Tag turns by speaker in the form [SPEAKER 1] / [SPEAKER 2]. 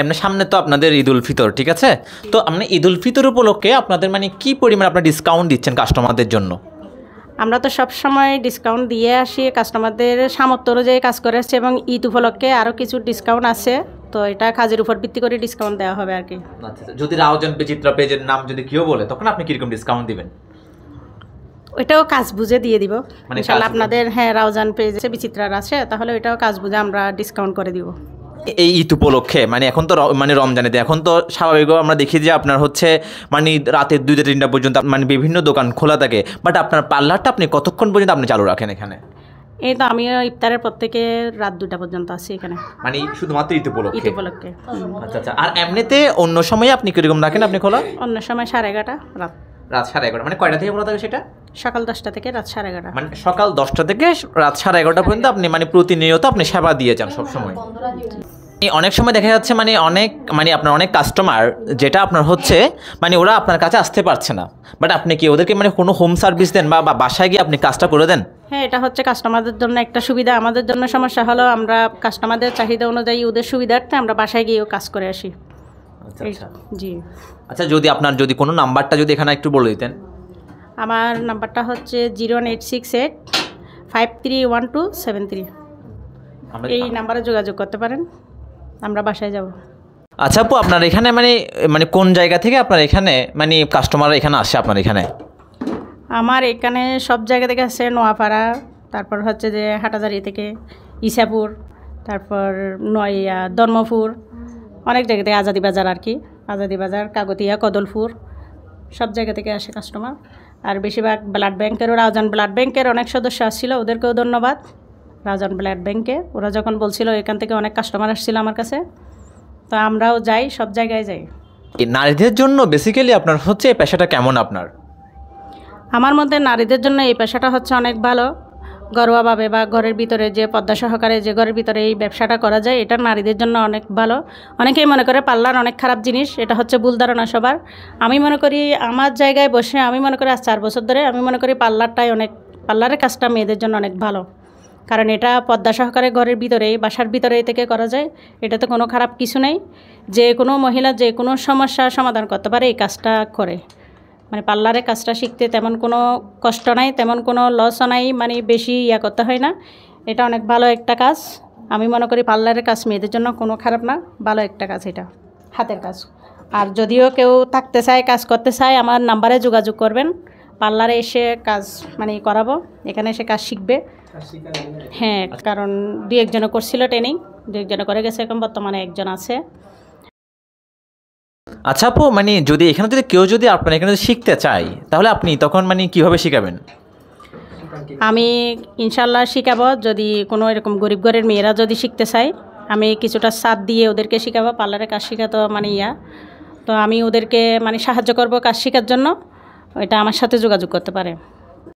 [SPEAKER 1] এমনি সামনে তো আপনাদের ঈদ উল ফিতর, ঠিক আছে? তো আপনি ঈদ উল ফিতর উপলক্ষে আপনাদের মানে কি পরিমাণ আপনার ডিসকাউন্ট দিচ্ছেন কাস্টমারদের জন্য?
[SPEAKER 2] আমরা তো সব সময় ডিসকাউন্ট দিয়ে আসি, কাস্টমারদের সামর্থ্য অনুযায়ী কাজ করে আসছি, এবং ঈদ উপলক্ষে আরও কিছু ডিসকাউন্ট আছে। তো এটা কাজের উপর ভিত্তি করে ডিসকাউন্ট দেওয়া হবে আর কি।
[SPEAKER 1] আচ্ছা, যদি রাউজান বিচিত্রা পেজের নাম যদি কেউ বলে তখন আপনি কিরকম ডিসকাউন্ট দিবেন?
[SPEAKER 2] ওইটাও কাজ বুঝে দিয়ে দিব
[SPEAKER 1] মানে
[SPEAKER 2] ইনশাআল্লাহ। আপনাদের রাউজান পেজে বিচিত্রার আছে, তাহলে ওইটাও কাজ বুঝে আমরা ডিসকাউন্ট করে দিব।
[SPEAKER 1] এই ঈদ উপলক্ষে মানে এখন তো মানে রমজানেতে এখন তো স্বাভাবিক আমরা দেখি যে আপনার হচ্ছে মানে রাতের 2টা 3টা পর্যন্ত মানে বিভিন্ন দোকান খোলা থাকে, বাট আপনার পার্লারটা আপনি কতক্ষণ পর্যন্ত আপনি চালু রাখেন এখানে?
[SPEAKER 2] এই তো আমি ইফতারের পর থেকে রাত 2টা পর্যন্ত আছি এখানে,
[SPEAKER 1] মানে শুধুমাত্র ঈদ উপলক্ষে?
[SPEAKER 2] ঈদ উপলক্ষে।
[SPEAKER 1] আচ্ছা আচ্ছা। আর এমনিতে অন্য সময়ে আপনি কিরকম রাখেন আপনি খোলা?
[SPEAKER 2] অন্য সময় 11:30
[SPEAKER 1] রাত 11:30। মানে কয়টা থেকে খোলা থাকে সেটা?
[SPEAKER 2] সকাল 10টা থেকে রাত 11:30।
[SPEAKER 1] মানে সকাল 10টা থেকে রাত 11:30 পর্যন্ত আপনি মানে প্রতিনিয়ত আপনি সেবা দিয়ে যান সবসময়? অনেক সময় দেখা যাচ্ছে মানে আপনার অনেক কাস্টমার যেটা আপনার হচ্ছে মানে ওরা আপনার কাছে আসতে পারছে না, বাট আপনি কি ওদেরকে মানে কোনো হোম সার্ভিস দেন বা বাসায় গিয়ে আপনি কাজটা করে দেন?
[SPEAKER 2] হ্যাঁ, এটা হচ্ছে কাস্টমারদের জন্য একটা সুবিধা। আমাদের জন্য সমস্যা হলো আমরা কাস্টমারদের চাহিদা অনুযায়ী ওদের সুবিধার্থে আমরা বাসায় গিয়েও কাজ করে আসি।
[SPEAKER 1] আচ্ছা
[SPEAKER 2] জি।
[SPEAKER 1] আচ্ছা, যদি আপনার যদি কোনো নাম্বারটা যদি এখানে একটু বলে দিতেন।
[SPEAKER 2] আমার নাম্বারটা হচ্ছে 01868 531273। এই নাম্বারে যোগাযোগ করতে পারেন, আমরা বাসায় যাব।
[SPEAKER 1] আচ্ছা আপু, আপনার এখানে মানে কোন জায়গা থেকে আপনার এখানে মানে কাস্টমার এখানে আসে আপনার এখানে?
[SPEAKER 2] আমার এখানে সব জায়গা থেকে আসে, নোয়াপাড়া, তারপর হচ্ছে যে হাটাজারি থেকে, ইসাপুর, তারপর ধর্মপুর, অনেক জায়গা থেকে, আজাদি বাজার আর কি, আজাদি বাজার, কাগতিয়া, কদলপুর, সব জায়গা থেকে আসে কাস্টমার। আর বেশিরভাগ ব্লাড ব্যাংকেরও, রাউজান ব্লাড ব্যাংকের অনেক সদস্য আসছিল, ওদেরকেও ধন্যবাদ। রাউজান ব্লাড ব্যাংকে ওরা যখন বলছিল এখান থেকে অনেক কাস্টমার আসছিল আমার কাছে, তো আমরাও যাই, সব জায়গায় যাই।
[SPEAKER 1] নারীদের জন্য বেসিক্যালি আপনার হচ্ছে এই পেশাটা কেমন আপনার?
[SPEAKER 2] আমার মধ্যে নারীদের জন্য এই পেশাটা হচ্ছে অনেক ভালো। ঘরোয়াভাবে বা ঘরের ভিতরে যে পর্দা সহকারে যে ঘরের ভিতরে এই ব্যবসাটা করা যায়, এটা নারীদের জন্য অনেক ভালো। অনেকেই মনে করে পার্লার অনেক খারাপ জিনিস, এটা হচ্ছে ভুল ধারণা সবার। আমি মনে করি আমার জায়গায় বসে আমি মনে করি আজ 4 বছর ধরে আমি মনে করি পার্লারের কাজটা মেয়েদের জন্য অনেক ভালো। কারণ এটা পর্দা সহকারে ঘরের ভিতরেই, বাসার ভিতরেই থেকে করা যায়। এটাতে কোনো খারাপ কিছু নেই। যে কোনো মহিলা যে কোনো সমস্যার সমাধান করতে পারে এই কাজটা করে। মানে পার্লারের কাজটা শিখতে তেমন কোনো কষ্ট নাই, তেমন কোনো লসও নাই, মানে বেশি করতে হয় না। এটা অনেক ভালো একটা কাজ। আমি মনে করি পার্লারের কাজ মেয়েদের জন্য কোনো খারাপ না, ভালো একটা কাজ এটা, হাতের কাজ। আর যদিও কেউ থাকতে চায়, কাজ করতে চায়, আমার নাম্বারে যোগাযোগ করবেন। পার্লারে এসে কাজ করাবো, এখানে এসে কাজ শিখবে। হ্যাঁ, কারণ 2-1জনে করছিল ট্রেনিং, 2-1জনে করে গেছে, এখন বর্তমানে 1জন আছে।
[SPEAKER 1] আচ্ছা আপু, মানে যদি এখানে কেউ যদি আপনার এখানে শিখতে চায় তাহলে আপনি তখন মানে কীভাবে শিখাবেন?
[SPEAKER 2] আমি ইনশাল্লাহ শিখাবো। যদি কোনো এরকম গরিব ঘরের মেয়েরা যদি শিখতে চায়, আমি কিছুটা সাথ দিয়ে ওদেরকে শিখাবো। পার্লারে কাজ শেখাতো তো আমি ওদেরকে সাহায্য করব কাজ শেখার জন্য। এটা আমার সাথে যোগাযোগ করতে পারে।